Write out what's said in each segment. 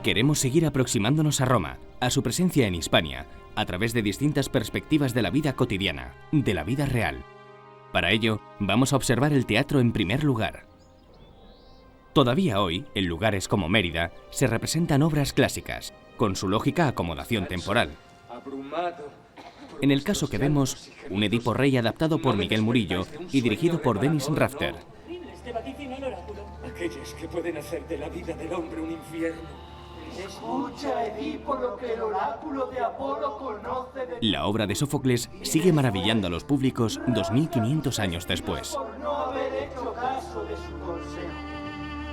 Queremos seguir aproximándonos a Roma, a su presencia en Hispania, a través de distintas perspectivas de la vida cotidiana, de la vida real. Para ello, vamos a observar el teatro en primer lugar. Todavía hoy, en lugares como Mérida, se representan obras clásicas, con su lógica acomodación temporal. En el caso que vemos, un Edipo Rey adaptado por Miguel Murillo y dirigido por Dennis Rafter. Aquellos que pueden hacer de la vida del hombre un infierno. Escucha, Edipo, lo que el oráculo de Apolo conoce de... La obra de Sófocles sigue maravillando a los públicos 2500 años después. Por no haber hecho caso de su consejo.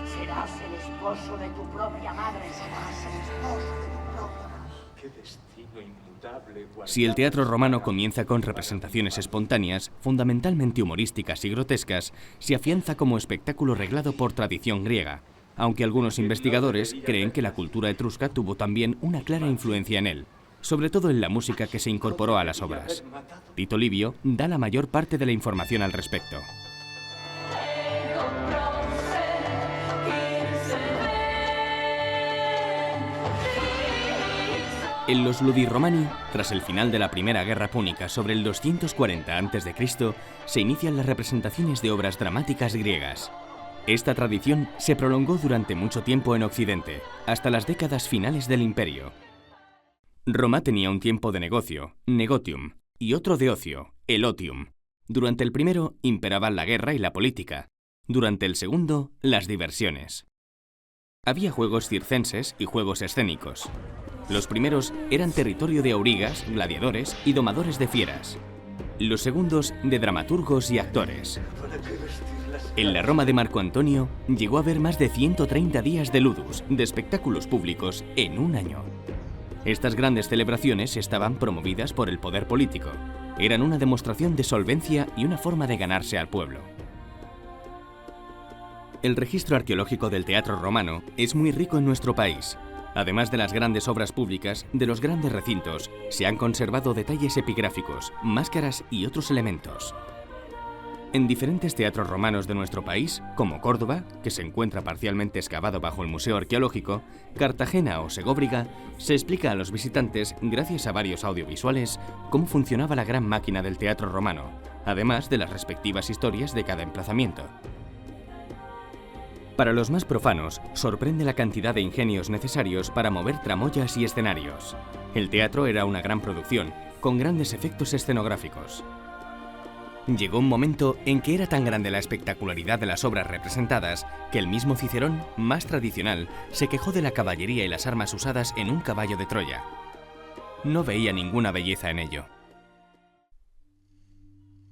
Serás el esposo de tu propia madre, serás el esposo de tu propia madre. Qué destino inmutable. Si el teatro romano comienza con representaciones espontáneas, fundamentalmente humorísticas y grotescas, se afianza como espectáculo reglado por tradición griega, aunque algunos investigadores creen que la cultura etrusca tuvo también una clara influencia en él, sobre todo en la música que se incorporó a las obras. Tito Livio da la mayor parte de la información al respecto. En los Ludi Romani, tras el final de la Primera Guerra Púnica sobre el 240 a.C., se inician las representaciones de obras dramáticas griegas. Esta tradición se prolongó durante mucho tiempo en Occidente, hasta las décadas finales del Imperio. Roma tenía un tiempo de negocio, negotium, y otro de ocio, elotium. Durante el primero imperaban la guerra y la política. Durante el segundo, las diversiones. Había juegos circenses y juegos escénicos. Los primeros eran territorio de aurigas, gladiadores y domadores de fieras. Los segundos, de dramaturgos y actores. En la Roma de Marco Antonio llegó a haber más de 130 días de ludus, de espectáculos públicos, en un año. Estas grandes celebraciones estaban promovidas por el poder político. Eran una demostración de solvencia y una forma de ganarse al pueblo. El registro arqueológico del teatro romano es muy rico en nuestro país. Además de las grandes obras públicas, de los grandes recintos, se han conservado detalles epigráficos, máscaras y otros elementos. En diferentes teatros romanos de nuestro país, como Córdoba, que se encuentra parcialmente excavado bajo el Museo Arqueológico, Cartagena o Segóbriga, se explica a los visitantes, gracias a varios audiovisuales, cómo funcionaba la gran máquina del teatro romano, además de las respectivas historias de cada emplazamiento. Para los más profanos, sorprende la cantidad de ingenios necesarios para mover tramoyas y escenarios. El teatro era una gran producción, con grandes efectos escenográficos. Llegó un momento en que era tan grande la espectacularidad de las obras representadas que el mismo Cicerón, más tradicional, se quejó de la caballería y las armas usadas en un caballo de Troya. No veía ninguna belleza en ello.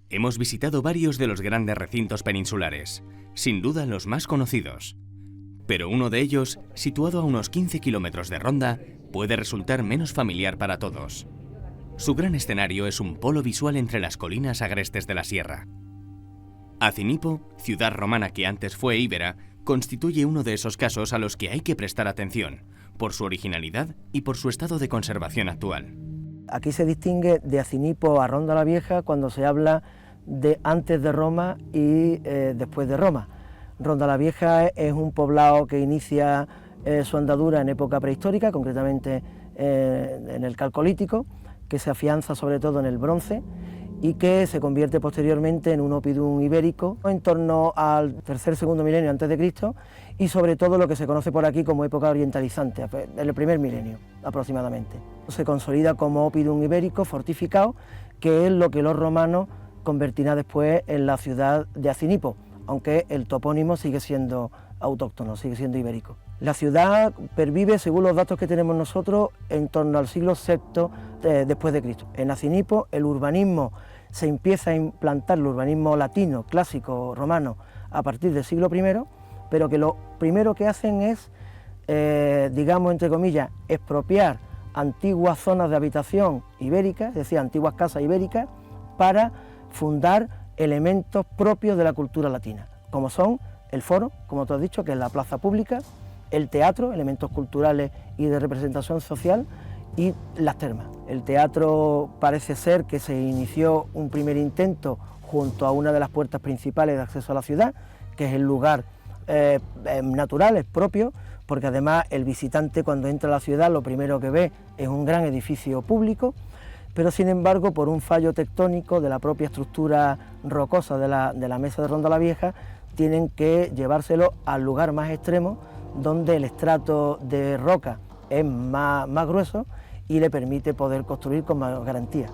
Hemos visitado varios de los grandes recintos peninsulares, sin duda los más conocidos. Pero uno de ellos, situado a unos 15 kilómetros de Ronda, puede resultar menos familiar para todos. Su gran escenario es un polo visual entre las colinas agrestes de la sierra. Acinipo, ciudad romana que antes fue íbera, constituye uno de esos casos a los que hay que prestar atención, por su originalidad y por su estado de conservación actual. Aquí se distingue de Acinipo a Ronda la Vieja cuando se habla de antes de Roma y después de Roma. Ronda la Vieja es un poblado que inicia su andadura en época prehistórica, concretamente en el Calcolítico, que se afianza sobre todo en el Bronce y que se convierte posteriormente en un oppidum ibérico en torno al tercer-segundo milenio antes de Cristo y sobre todo lo que se conoce por aquí como época orientalizante, en el primer milenio aproximadamente. Se consolida como oppidum ibérico fortificado, que es lo que los romanos convertirán después en la ciudad de Acinipo, aunque el topónimo sigue siendo autóctono, sigue siendo ibérico. La ciudad pervive, según los datos que tenemos nosotros, en torno al siglo VI después de Cristo. En Acinipo el urbanismo se empieza a implantar, el urbanismo latino, clásico, romano, a partir del siglo I, pero que lo primero que hacen es, digamos, entre comillas, expropiar antiguas zonas de habitación ibéricas, es decir, antiguas casas ibéricas, para fundar elementos propios de la cultura latina, como son el foro, como tú has dicho, que es la plaza pública, el teatro, elementos culturales y de representación social, y las termas. El teatro parece ser que se inició un primer intento junto a una de las puertas principales de acceso a la ciudad, que es el lugar natural, es propio, porque además el visitante cuando entra a la ciudad lo primero que ve es un gran edificio público, pero sin embargo por un fallo tectónico de la propia estructura rocosa de la mesa de Ronda la Vieja, tienen que llevárselo al lugar más extremo, donde el estrato de roca es más grueso y le permite poder construir con más garantía.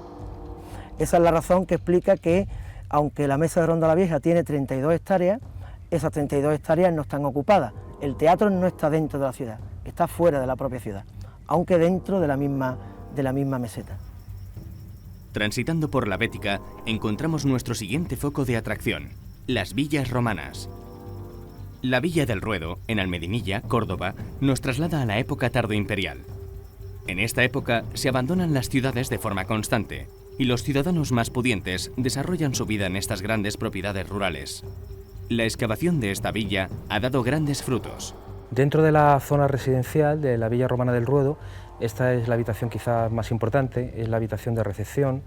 Esa es la razón que explica que, aunque la mesa de Ronda la Vieja tiene 32 hectáreas, esas 32 hectáreas no están ocupadas. El teatro no está dentro de la ciudad, está fuera de la propia ciudad, aunque dentro de la misma meseta. Transitando por la Bética, encontramos nuestro siguiente foco de atracción, las villas romanas. La Villa del Ruedo, en Almedinilla, Córdoba, nos traslada a la época tardoimperial. En esta época se abandonan las ciudades de forma constante y los ciudadanos más pudientes desarrollan su vida en estas grandes propiedades rurales. La excavación de esta villa ha dado grandes frutos. Dentro de la zona residencial de la Villa Romana del Ruedo, esta es la habitación quizás más importante, es la habitación de recepción,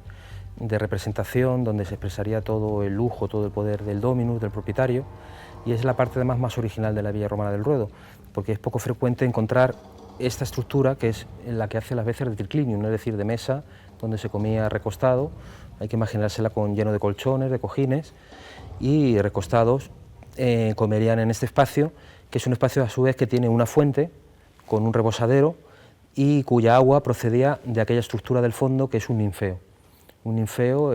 de representación, donde se expresaría todo el lujo, todo el poder del dominus, del propietario, y es la parte además más original de la Villa Romana del Ruedo, porque es poco frecuente encontrar esta estructura que es la que hace las veces de triclinium, es decir, de mesa, donde se comía recostado. Hay que imaginársela lleno de colchones, de cojines, y recostados comerían en este espacio, que es un espacio a su vez que tiene una fuente con un rebosadero y cuya agua procedía de aquella estructura del fondo que es un ninfeo. Un ninfeo,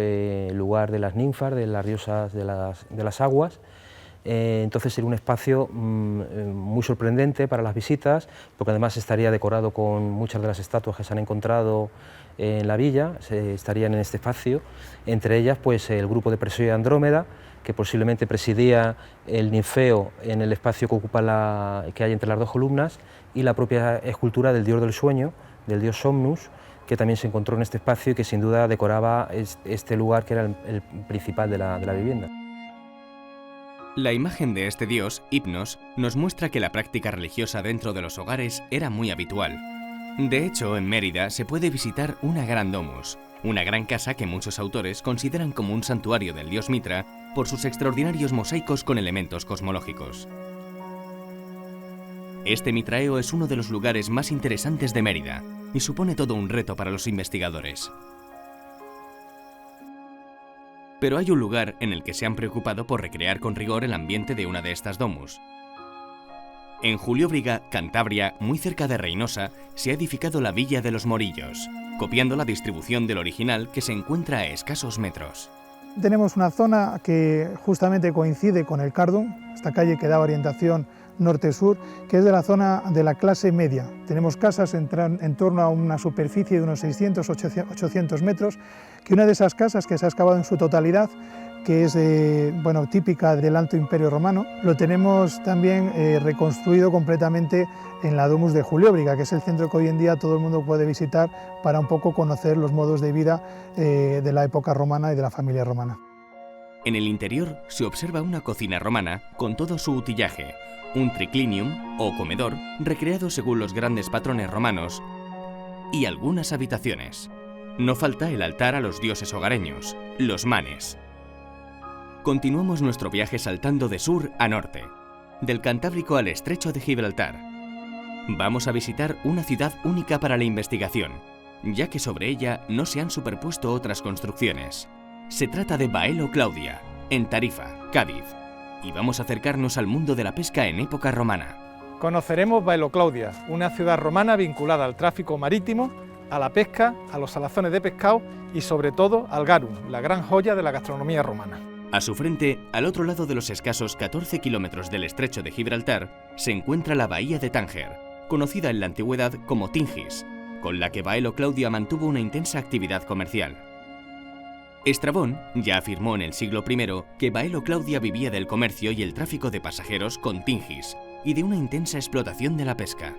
lugar de las ninfas, de las diosas de las aguas. Entonces sería un espacio muy sorprendente para las visitas, porque además estaría decorado con muchas de las estatuas que se han encontrado en la villa, estarían en este espacio, entre ellas pues el grupo de Perseo y Andrómeda, que posiblemente presidía el ninfeo en el espacio que ocupa que hay entre las dos columnas, y la propia escultura del dios del sueño, del dios Somnus, que también se encontró en este espacio y que sin duda decoraba este lugar que era el principal de la vivienda. La imagen de este dios, Hypnos, nos muestra que la práctica religiosa dentro de los hogares era muy habitual. De hecho, en Mérida se puede visitar una gran domus, una gran casa que muchos autores consideran como un santuario del dios Mitra por sus extraordinarios mosaicos con elementos cosmológicos. Este mitraeo es uno de los lugares más interesantes de Mérida y supone todo un reto para los investigadores. Pero hay un lugar en el que se han preocupado por recrear con rigor el ambiente de una de estas domus. En Julióbriga, Cantabria, muy cerca de Reynosa, se ha edificado la Villa de los Morillos, copiando la distribución del original que se encuentra a escasos metros. Tenemos una zona que justamente coincide con el Cardum, esta calle que da orientación norte-sur, que es de la zona de la clase media. Tenemos casas en torno a una superficie de unos 600-800 metros, que una de esas casas que se ha excavado en su totalidad, que es típica del Alto Imperio Romano, lo tenemos también reconstruido completamente en la Domus de Julióbriga, que es el centro que hoy en día todo el mundo puede visitar para un poco conocer los modos de vida de la época romana y de la familia romana. En el interior se observa una cocina romana con todo su utillaje, un triclinium o comedor recreado según los grandes patrones romanos y algunas habitaciones. No falta el altar a los dioses hogareños, los manes. Continuamos nuestro viaje saltando de sur a norte, del Cantábrico al estrecho de Gibraltar. Vamos a visitar una ciudad única para la investigación, ya que sobre ella no se han superpuesto otras construcciones. Se trata de Baelo Claudia, en Tarifa, Cádiz, y vamos a acercarnos al mundo de la pesca en época romana. Conoceremos Baelo Claudia, una ciudad romana vinculada al tráfico marítimo, a la pesca, a los salazones de pescado y sobre todo al garum, la gran joya de la gastronomía romana. A su frente, al otro lado de los escasos 14 kilómetros del estrecho de Gibraltar, se encuentra la bahía de Tánger, conocida en la antigüedad como Tingis, con la que Baelo Claudia mantuvo una intensa actividad comercial. Estrabón ya afirmó en el siglo I que Baelo Claudia vivía del comercio y el tráfico de pasajeros con Tingis y de una intensa explotación de la pesca.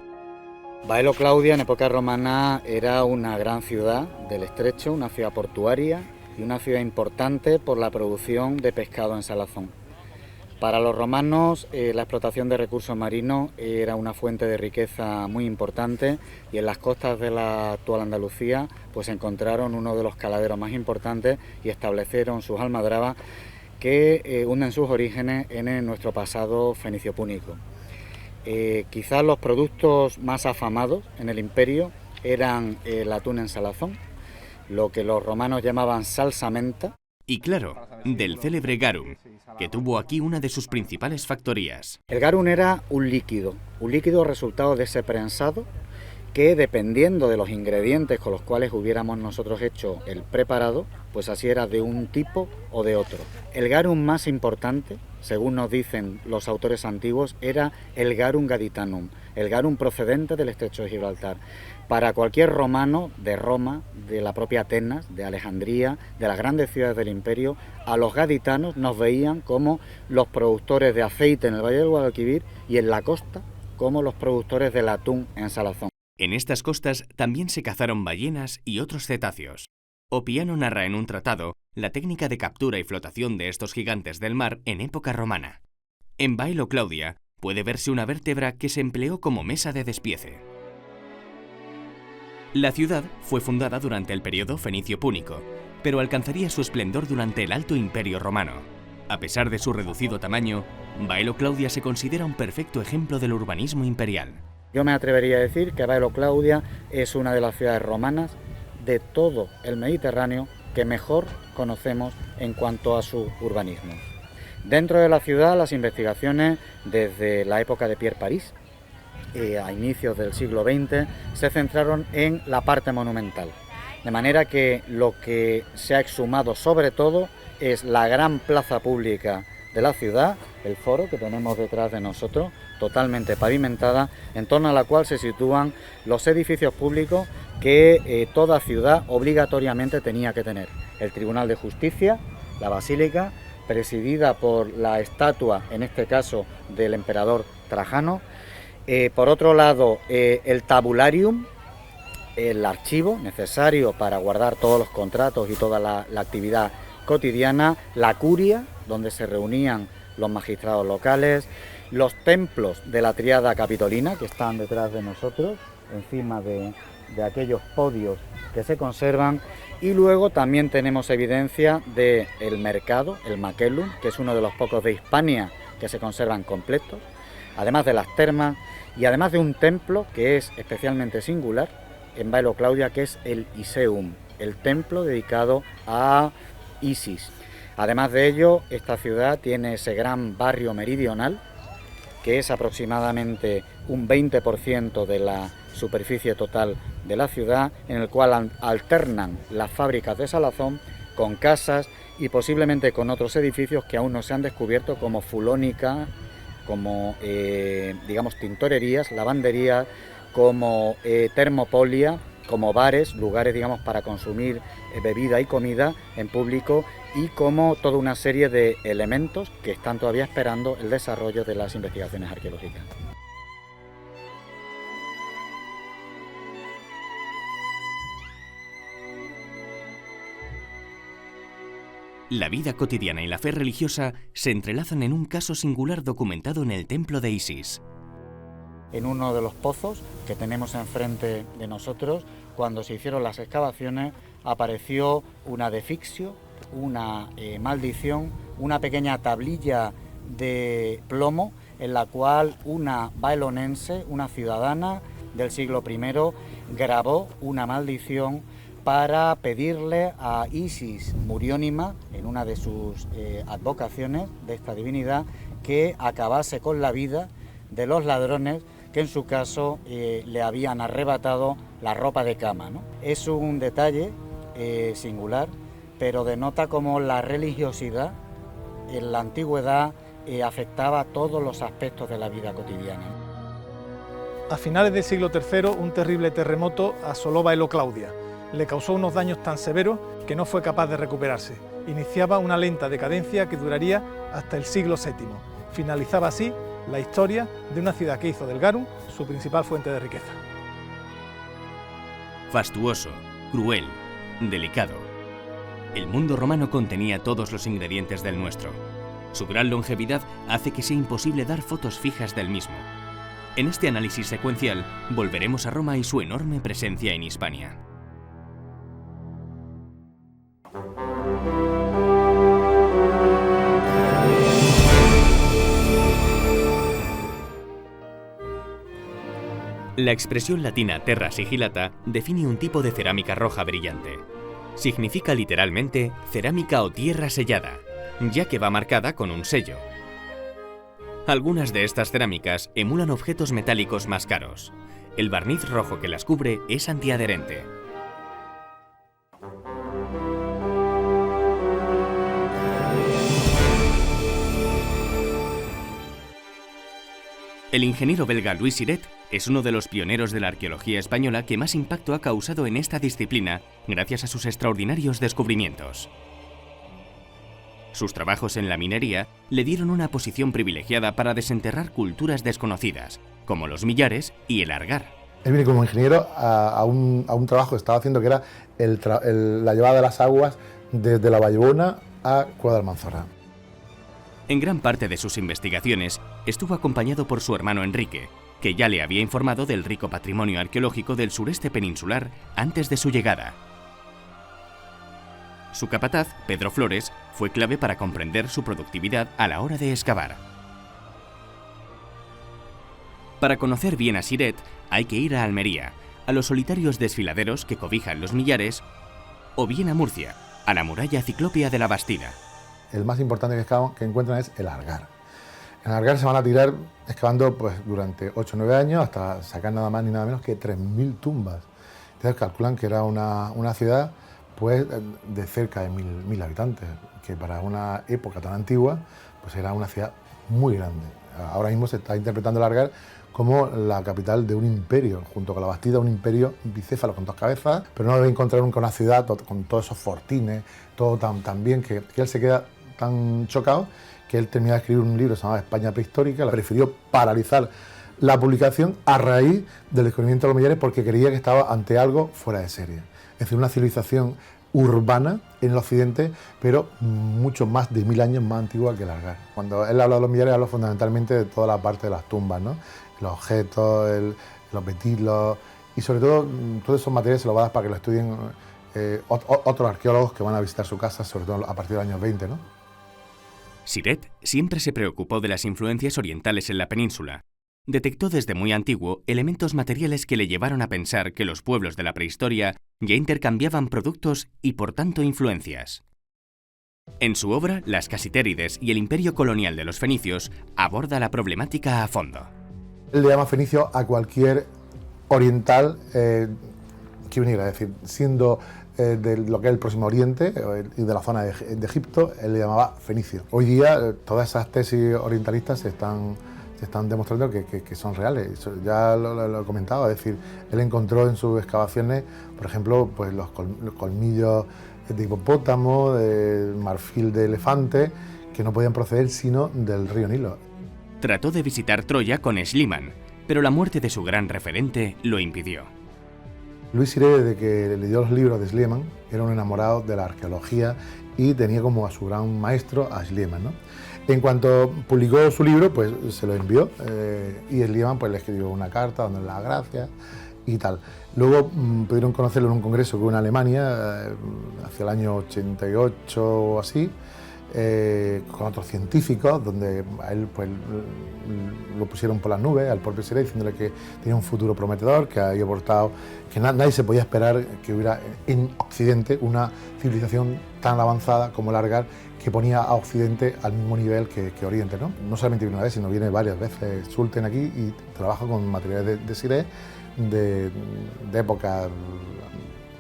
Baelo Claudia en época romana era una gran ciudad del estrecho, una ciudad portuaria y una ciudad importante por la producción de pescado en salazón. Para los romanos la explotación de recursos marinos era una fuente de riqueza muy importante y en las costas de la actual Andalucía pues encontraron uno de los caladeros más importantes y establecieron sus almadrabas que hunden sus orígenes en nuestro pasado fenicio-púnico. Quizás los productos más afamados en el imperio eran el atún en salazón, lo que los romanos llamaban salsamenta. Y claro, del célebre garum, que tuvo aquí una de sus principales factorías. El garum era un líquido resultado de ese prensado que, dependiendo de los ingredientes con los cuales hubiéramos nosotros hecho el preparado, pues así era de un tipo o de otro. El garum más importante, según nos dicen los autores antiguos, era el garum gaditanum, el garum procedente del estrecho de Gibraltar. Para cualquier romano de Roma, de la propia Atenas, de Alejandría, de las grandes ciudades del imperio, a los gaditanos nos veían como los productores de aceite en el Valle del Guadalquivir y en la costa como los productores del atún en salazón. En estas costas también se cazaron ballenas y otros cetáceos. Oppiano narra en un tratado la técnica de captura y flotación de estos gigantes del mar en época romana. En Baelo Claudia puede verse una vértebra que se empleó como mesa de despiece. La ciudad fue fundada durante el periodo fenicio-púnico, pero alcanzaría su esplendor durante el Alto Imperio Romano. A pesar de su reducido tamaño, Baelo Claudia se considera un perfecto ejemplo del urbanismo imperial. Yo me atrevería a decir que Baelo Claudia es una de las ciudades romanas de todo el Mediterráneo que mejor conocemos en cuanto a su urbanismo. Dentro de la ciudad, las investigaciones desde la época de Pierre Paris, a inicios del siglo XX, se centraron en la parte monumental. De manera que lo que se ha exhumado sobre todo es la gran plaza pública de la ciudad, el foro que tenemos detrás de nosotros, totalmente pavimentada, en torno a la cual se sitúan los edificios públicos que toda ciudad obligatoriamente tenía que tener. El Tribunal de Justicia, la Basílica, presidida por la estatua, en este caso, del emperador Trajano. Por otro lado, el tabularium, el archivo necesario para guardar todos los contratos y toda la actividad cotidiana, la curia, donde se reunían los magistrados locales, los templos de la tríada capitolina, que están detrás de nosotros, encima de aquellos podios que se conservan, y luego también tenemos evidencia del mercado, el Macellum, que es uno de los pocos de Hispania que se conservan completos, además de las termas, y además de un templo que es especialmente singular en Baelo Claudia, que es el Iseum, el templo dedicado a Isis. Además de ello, esta ciudad tiene ese gran barrio meridional, que es aproximadamente un 20% de la superficie total de la ciudad, en el cual alternan las fábricas de salazón con casas y posiblemente con otros edificios que aún no se han descubierto, como fulónica, como digamos tintorerías, lavanderías, como termopolia, como bares, lugares digamos para consumir bebida y comida en público, y como toda una serie de elementos que están todavía esperando el desarrollo de las investigaciones arqueológicas. La vida cotidiana y la fe religiosa se entrelazan en un caso singular documentado en el templo de Isis. En uno de los pozos que tenemos enfrente de nosotros, cuando se hicieron las excavaciones, apareció un adefixio, una maldición, una pequeña tablilla de plomo en la cual una baelonense, una ciudadana del siglo I, grabó una maldición para pedirle a Isis Muriónima, en una de sus advocaciones de esta divinidad, que acabase con la vida de los ladrones que en su caso le habían arrebatado la ropa de cama, ¿no? Es un detalle singular, pero denota cómo la religiosidad en la antigüedad afectaba todos los aspectos de la vida cotidiana. A finales del siglo III, un terrible terremoto asoló Baelo Claudia. Le causó unos daños tan severos que no fue capaz de recuperarse. Iniciaba una lenta decadencia que duraría hasta el siglo VII. Finalizaba así la historia de una ciudad que hizo del garum su principal fuente de riqueza. Fastuoso, cruel, delicado. El mundo romano contenía todos los ingredientes del nuestro. Su gran longevidad hace que sea imposible dar fotos fijas del mismo. En este análisis secuencial volveremos a Roma y su enorme presencia en Hispania. La expresión latina terra sigillata define un tipo de cerámica roja brillante. Significa literalmente cerámica o tierra sellada, ya que va marcada con un sello. Algunas de estas cerámicas emulan objetos metálicos más caros. El barniz rojo que las cubre es antiadherente. El ingeniero belga Louis Siret es uno de los pioneros de la arqueología española que más impacto ha causado en esta disciplina gracias a sus extraordinarios descubrimientos. Sus trabajos en la minería le dieron una posición privilegiada para desenterrar culturas desconocidas, como los millares y el argar. Él viene como ingeniero a un trabajo que estaba haciendo, que era la llevada de las aguas desde la Vallebona a Cueva de Almanzora. En gran parte de sus investigaciones estuvo acompañado por su hermano Enrique, que ya le había informado del rico patrimonio arqueológico del sureste peninsular antes de su llegada. Su capataz, Pedro Flores, fue clave para comprender su productividad a la hora de excavar. Para conocer bien a Siret, hay que ir a Almería, a los solitarios desfiladeros que cobijan los millares, o bien a Murcia, a la muralla ciclópea de la Bastida. El más importante que encuentran es el argar. En el argar se van a tirar excavando pues, durante 8 o 9 años hasta sacar nada más ni nada menos que 3.000 tumbas. Entonces calculan que era una ciudad pues, de cerca de 1.000 habitantes, que para una época tan antigua pues, era una ciudad muy grande. Ahora mismo se está interpretando el argar como la capital de un imperio, junto con la Bastida, un imperio bicéfalo con 2 cabezas, pero no debe encontrar nunca una ciudad con todos esos fortines, todo tan bien, que él se queda tan chocado que él termina de escribir un libro que se llamaba España prehistórica. Prefirió paralizar la publicación a raíz del descubrimiento de los millares porque creía que estaba ante algo fuera de serie. Es decir, una civilización urbana en el occidente, pero mucho más de 1000 años más antigua que el argar. Cuando él habla de los millares, habla fundamentalmente de toda la parte de las tumbas, ¿no? Los objetos, los vestilos y sobre todo todos esos materiales se los va a dar para que lo estudien otros arqueólogos que van a visitar su casa, sobre todo a partir del año 20, ¿no? Siret siempre se preocupó de las influencias orientales en la península. Detectó desde muy antiguo elementos materiales que le llevaron a pensar que los pueblos de la prehistoria ya intercambiaban productos y por tanto influencias. En su obra, Las Casitérides y el imperio colonial de los fenicios, aborda la problemática a fondo. Él le llama fenicio a cualquier oriental que viniera, es decir, siendo de lo que es el Próximo Oriente y de la zona de Egipto, él le llamaba fenicio. Hoy día todas esas tesis orientalistas se están demostrando que son reales. Ya lo he comentado, es decir, él encontró en sus excavaciones, por ejemplo, pues los colmillos de hipopótamo, de marfil de elefante, que no podían proceder sino del río Nilo. Trató de visitar Troya con Schliemann, pero la muerte de su gran referente lo impidió. Louis Siret, desde que leyó los libros de Schliemann, era un enamorado de la arqueología y tenía como a su gran maestro a Schliemann, ¿no? En cuanto publicó su libro, pues se lo envió y Schliemann pues, le escribió una carta dándole las gracias y tal. Luego pudieron conocerlo en un congreso que hubo en Alemania hacia el año 88 o así, con otros científicos, donde a él pues, lo pusieron por las nubes, al propio Siret, diciéndole que tenía un futuro prometedor, que había aportado, que nadie se podía esperar que hubiera en Occidente una civilización tan avanzada como el argar, que ponía a Occidente al mismo nivel que Oriente, ¿no? No solamente viene una vez, sino viene varias veces. Sulten aquí y trabaja con materiales de Siret de época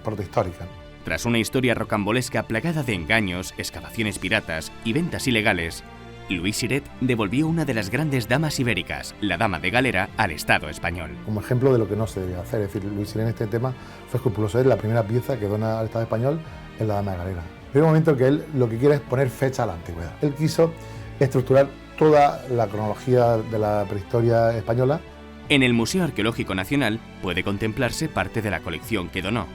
protohistórica. Tras una historia rocambolesca plagada de engaños, excavaciones piratas y ventas ilegales, Louis Siret devolvió una de las grandes damas ibéricas, la dama de galera, al Estado español. Como ejemplo de lo que no se debía hacer, es decir, Louis Siret en este tema fue escrupuloso. Es la primera pieza que dona al Estado español es la dama de galera. Hay un momento que él lo que quiere es poner fecha a la antigüedad. Él quiso estructurar toda la cronología de la prehistoria española. En el Museo Arqueológico Nacional puede contemplarse parte de la colección que donó.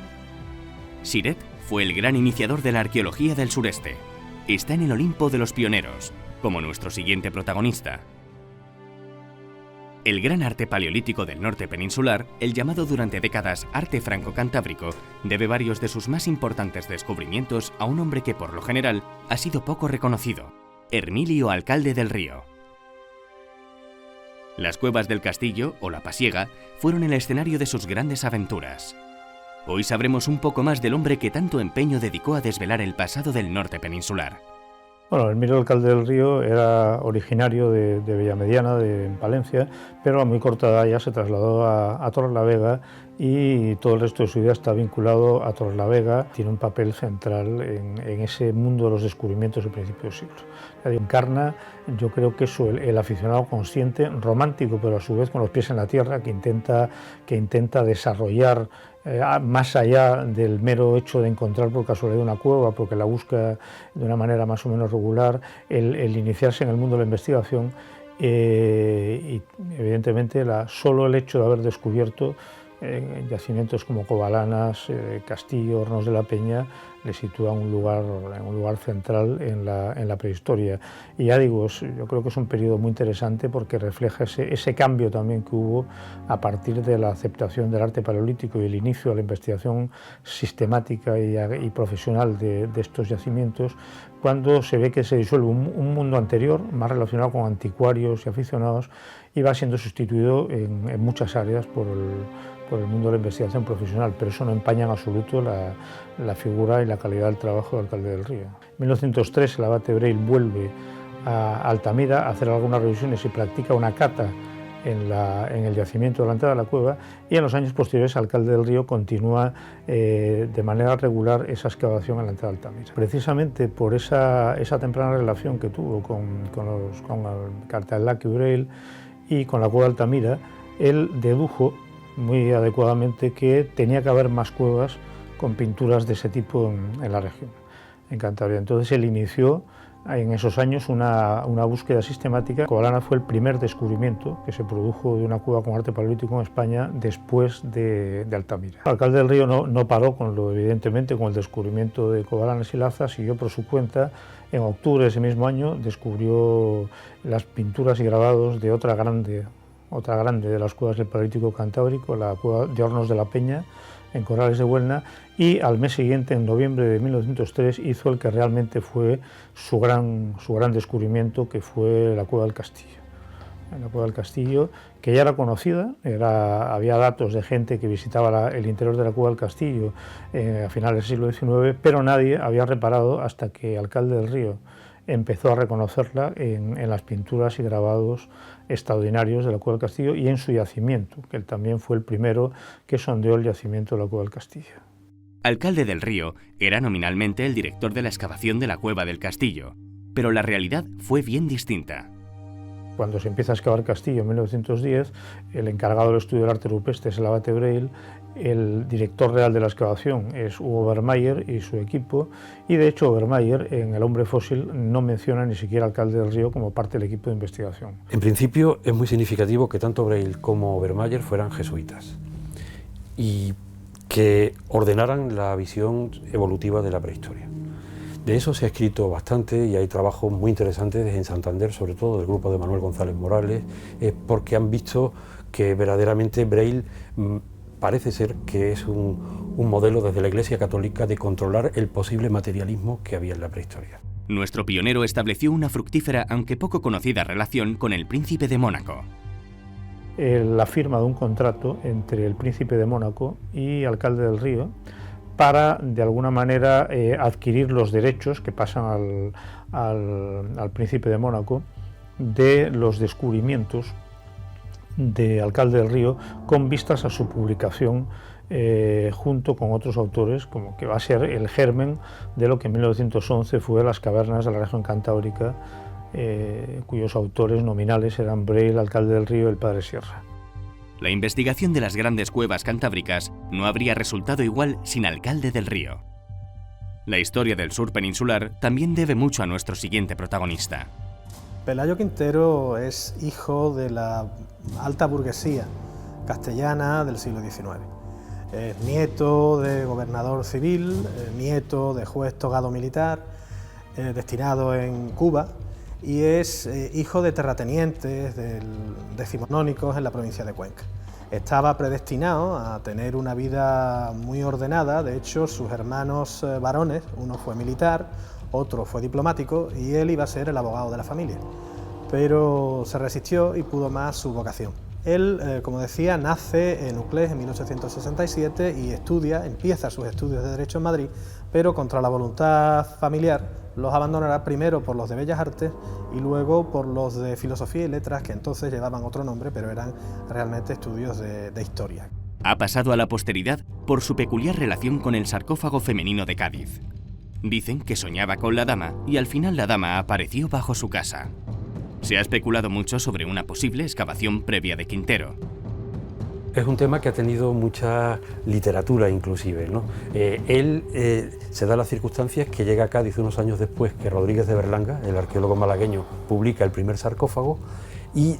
Siret fue el gran iniciador de la arqueología del sureste. Está en el Olimpo de los pioneros, como nuestro siguiente protagonista. El gran arte paleolítico del norte peninsular, el llamado durante décadas arte franco-cantábrico, debe varios de sus más importantes descubrimientos a un hombre que por lo general ha sido poco reconocido, Hermilio Alcalde del Río. Las cuevas del Castillo, o la Pasiega, fueron el escenario de sus grandes aventuras. Hoy sabremos un poco más del hombre que tanto empeño dedicó a desvelar el pasado del norte peninsular. Bueno, Emilio Alcalde del Río era originario de Villamediana, de Palencia, pero a muy corta edad ya se trasladó a Torrelavega y todo el resto de su vida está vinculado a Torrelavega. Tiene un papel central en ese mundo de los descubrimientos del principio del siglo. Encarna, yo creo que eso, el aficionado consciente, romántico, pero a su vez con los pies en la tierra, que intenta desarrollar más allá del mero hecho de encontrar por casualidad una cueva, porque la busca de una manera más o menos regular, el iniciarse en el mundo de la investigación y evidentemente solo el hecho de haber descubierto yacimientos como Covalanas, Castillo, Hornos de la Peña, le sitúa en un lugar central en la prehistoria. Y ya digo, yo creo que es un periodo muy interesante porque refleja ese cambio también que hubo a partir de la aceptación del arte paleolítico y el inicio de la investigación sistemática y profesional de estos yacimientos, cuando se ve que se disuelve un mundo anterior, más relacionado con anticuarios y aficionados, y va siendo sustituido en muchas áreas por el mundo de la investigación profesional, pero eso no empaña en absoluto la figura y la calidad del trabajo del Alcalde del Río. En 1903 el abate Breil vuelve a Altamira a hacer algunas revisiones y practica una cata en el yacimiento de la entrada de la cueva, y en los años posteriores el Alcalde del Río continúa de manera regular esa excavación en la entrada de Altamira. Precisamente por esa temprana relación que tuvo con el Cartaelaki Breil y con la cueva de Altamira, él dedujo muy adecuadamente que tenía que haber más cuevas con pinturas de ese tipo en la región, en Cantabria. Entonces él inició en esos años una búsqueda sistemática. Covalana fue el primer descubrimiento que se produjo de una cueva con arte paleolítico en España después de Altamira. El Alcalde del Río no paró evidentemente con el descubrimiento de Covalanes y Laza, siguió por su cuenta. En octubre de ese mismo año descubrió las pinturas y grabados de otra grande de las cuevas del Paleolítico Cantábrico, la cueva de Hornos de la Peña, en Corrales de Huelna, y al mes siguiente, en noviembre de 1903, hizo el que realmente fue su gran descubrimiento, que fue la cueva del Castillo. En la cueva del Castillo, que ya era conocida, había datos de gente que visitaba el interior de la cueva del Castillo a finales del siglo XIX, pero nadie había reparado hasta que Alcalde del Río empezó a reconocerla en las pinturas y grabados extraordinarios de la cueva del Castillo y en su yacimiento, que él también fue el primero que sondeó el yacimiento de la cueva del Castillo. Alcalde del Río era nominalmente el director de la excavación de la cueva del Castillo, pero la realidad fue bien distinta. Cuando se empieza a excavar Castillo en 1910, el encargado del estudio del arte rupestre es el abate Breil, el director real de la excavación es Hugo Obermayer y su equipo, y de hecho Obermayer en El hombre fósil no menciona ni siquiera al Alcalde del Río como parte del equipo de investigación. En principio es muy significativo que tanto Breil como Obermayer fueran jesuitas y que ordenaran la visión evolutiva de la prehistoria. De eso se ha escrito bastante y hay trabajos muy interesantes en Santander, sobre todo del grupo de Manuel González Morales, porque han visto que verdaderamente Breil parece ser que es un modelo desde la Iglesia Católica de controlar el posible materialismo que había en la prehistoria. Nuestro pionero estableció una fructífera, aunque poco conocida, relación con el príncipe de Mónaco. La firma de un contrato entre el príncipe de Mónaco y Alcalde del Río para, de alguna manera, adquirir los derechos que pasan al príncipe de Mónaco de los descubrimientos de Alcalde del Río con vistas a su publicación junto con otros autores, como que va a ser el germen de lo que en 1911 fue Las cavernas de la región cantábrica, cuyos autores nominales eran Breil, Alcalde del Río y el Padre Sierra. La investigación de las grandes cuevas cantábricas no habría resultado igual sin Alcalde del Río. La historia del sur peninsular también debe mucho a nuestro siguiente protagonista. Pelayo Quintero es hijo de la alta burguesía castellana del siglo XIX. Es nieto de gobernador civil, nieto de juez togado militar, destinado en Cuba, y es hijo de terratenientes decimonónicos en la provincia de Cuenca. Estaba predestinado a tener una vida muy ordenada. De hecho, sus hermanos varones, uno fue militar, otro fue diplomático, y él iba a ser el abogado de la familia. Pero se resistió y pudo más su vocación. Él, como decía, nace en Uclés en 1867 y empieza sus estudios de Derecho en Madrid, pero contra la voluntad familiar los abandonará primero por los de Bellas Artes y luego por los de Filosofía y Letras, que entonces llevaban otro nombre, pero eran realmente estudios de historia. Ha pasado a la posteridad por su peculiar relación con el sarcófago femenino de Cádiz. Dicen que soñaba con la dama y al final la dama apareció bajo su casa. Se ha especulado mucho sobre una posible excavación previa de Quintero. Es un tema que ha tenido mucha literatura inclusive, ¿no? Se da las circunstancias que llega a Cádiz unos años después que Rodríguez de Berlanga, el arqueólogo malagueño, publica el primer sarcófago y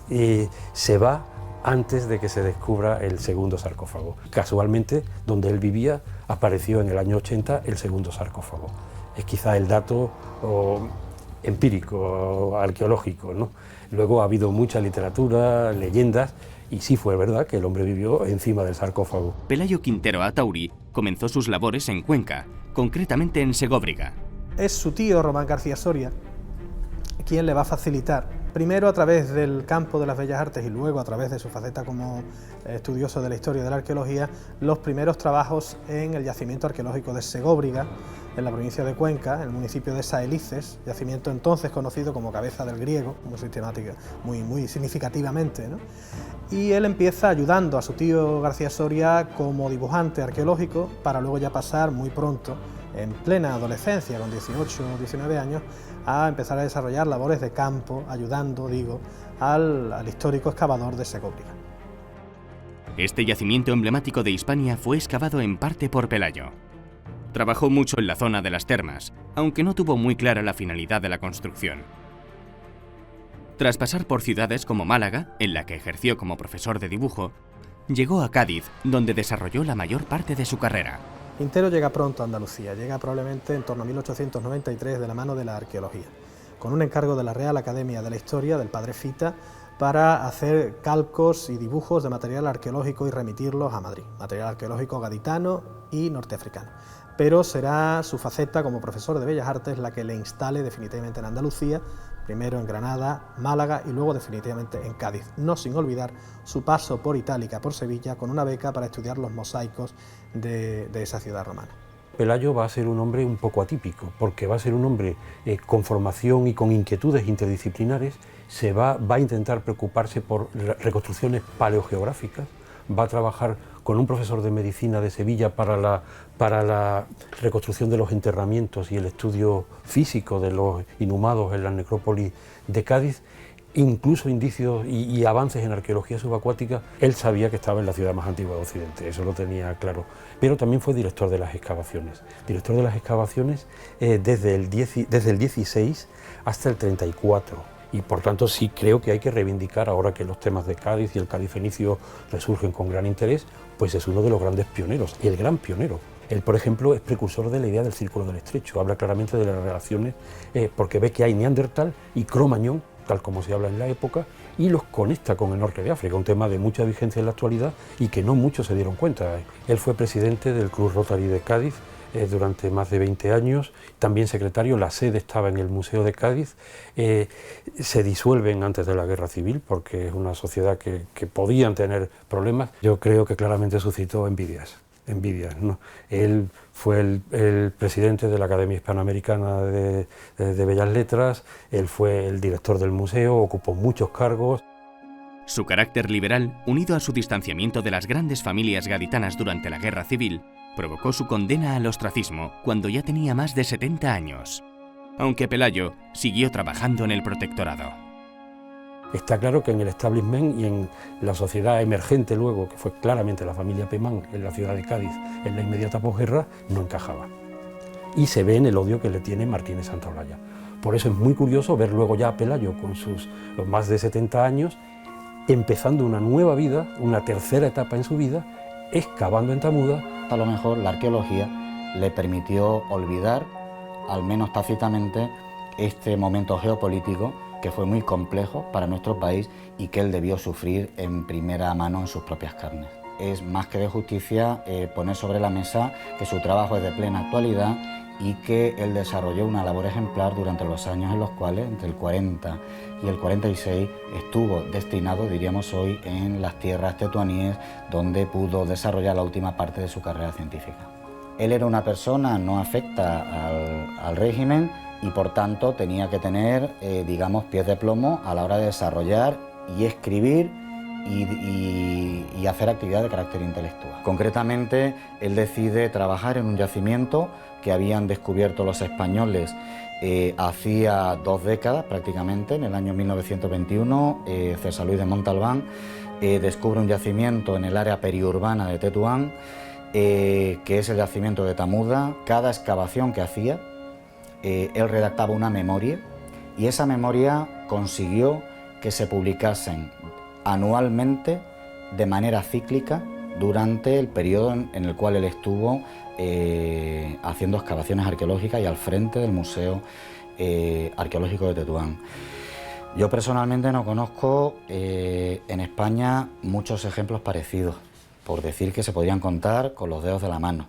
se va antes de que se descubra el segundo sarcófago. Casualmente, donde él vivía, apareció en el año 80 el segundo sarcófago. Es quizá el dato empírico, arqueológico, ¿no? Luego ha habido mucha literatura, leyendas, y sí fue verdad que el hombre vivió encima del sarcófago. Pelayo Quintero Atauri comenzó sus labores en Cuenca, concretamente en Segóbriga. Es su tío, Román García Soria, quien le va a facilitar, primero a través del campo de las Bellas Artes y luego a través de su faceta como estudioso de la historia de la arqueología, los primeros trabajos en el yacimiento arqueológico de Segóbriga, en la provincia de Cuenca, en el municipio de Saelices, yacimiento entonces conocido como Cabeza del Griego, muy sistemática, muy significativamente, ¿no? Y él empieza ayudando a su tío García Soria como dibujante arqueológico para luego ya pasar muy pronto, en plena adolescencia, con 18 o 19 años, a empezar a desarrollar labores de campo, ayudando, al histórico excavador de Segóbriga. Este yacimiento emblemático de Hispania fue excavado en parte por Pelayo. Trabajó mucho en la zona de las termas, aunque no tuvo muy clara la finalidad de la construcción. Tras pasar por ciudades como Málaga, en la que ejerció como profesor de dibujo, llegó a Cádiz, donde desarrolló la mayor parte de su carrera. Quintero llega pronto a Andalucía, llega probablemente en torno a 1893 de la mano de la arqueología, con un encargo de la Real Academia de la Historia del padre Fita para hacer calcos y dibujos de material arqueológico y remitirlos a Madrid, material arqueológico gaditano y norteafricano. Pero será su faceta como profesor de Bellas Artes la que le instale definitivamente en Andalucía, primero en Granada, Málaga y luego definitivamente en Cádiz, no sin olvidar su paso por Itálica, por Sevilla, con una beca para estudiar los mosaicos de esa ciudad romana. Pelayo va a ser un hombre un poco atípico, porque va a ser un hombre con formación y con inquietudes interdisciplinares, va a intentar preocuparse por reconstrucciones paleogeográficas, va a trabajar con un profesor de medicina de Sevilla para la reconstrucción de los enterramientos y el estudio físico de los inhumados en la necrópolis de Cádiz, incluso indicios y avances en arqueología subacuática. Él sabía que estaba en la ciudad más antigua de Occidente, eso lo tenía claro, pero también fue director de las excavaciones desde el 16 hasta el 34. Y por tanto sí creo que hay que reivindicar, ahora que los temas de Cádiz y el Cádiz fenicio resurgen con gran interés, pues es uno de los grandes pioneros, el gran pionero. Él, por ejemplo, es precursor de la idea del Círculo del Estrecho, habla claramente de las relaciones, porque ve que hay Neandertal y Cro-Magnon, tal como se habla en la época, y los conecta con el norte de África, un tema de mucha vigencia en la actualidad y que no muchos se dieron cuenta. Él fue presidente del Club Rotary de Cádiz durante más de 20 años, también secretario, la sede estaba en el Museo de Cádiz, se disuelven antes de la Guerra Civil porque es una sociedad que podían tener problemas. Yo creo que claramente suscitó envidias, ¿no? Él fue el presidente de la Academia Hispanoamericana de Bellas Letras, él fue el director del museo, ocupó muchos cargos. Su carácter liberal, unido a su distanciamiento de las grandes familias gaditanas durante la Guerra Civil, provocó su condena al ostracismo cuando ya tenía más de 70 años, aunque Pelayo siguió trabajando en el protectorado. Está claro que en el establishment y en la sociedad emergente luego, que fue claramente la familia Pemán en la ciudad de Cádiz en la inmediata posguerra, no encajaba. Y se ve en el odio que le tiene Martínez Santaolalla. Por eso es muy curioso ver luego ya a Pelayo con sus más de 70 años, empezando una nueva vida, una tercera etapa en su vida, excavando en Tamuda. A lo mejor la arqueología le permitió olvidar, al menos tácitamente, este momento geopolítico que fue muy complejo para nuestro país y que él debió sufrir en primera mano en sus propias carnes. Es más que de justicia poner sobre la mesa que su trabajo es de plena actualidad y que él desarrolló una labor ejemplar durante los años en los cuales, entre el 40 y el 46, estuvo destinado, diríamos hoy, en las tierras tetuaníes, donde pudo desarrollar la última parte de su carrera científica. Él era una persona no afecta al régimen y por tanto tenía que tener, digamos, pies de plomo a la hora de desarrollar y escribir y hacer actividad de carácter intelectual. Concretamente, él decide trabajar en un yacimiento que habían descubierto los españoles hacía 2 décadas prácticamente, en el año 1921, César Luis de Montalbán descubre un yacimiento en el área periurbana de Tetuán, que es el yacimiento de Tamuda. Cada excavación que hacía, él redactaba una memoria y esa memoria consiguió que se publicasen anualmente de manera cíclica durante el periodo en el cual él estuvo haciendo excavaciones arqueológicas y al frente del Museo Arqueológico de Tetuán. Yo personalmente no conozco en España muchos ejemplos parecidos, por decir que se podrían contar con los dedos de la mano.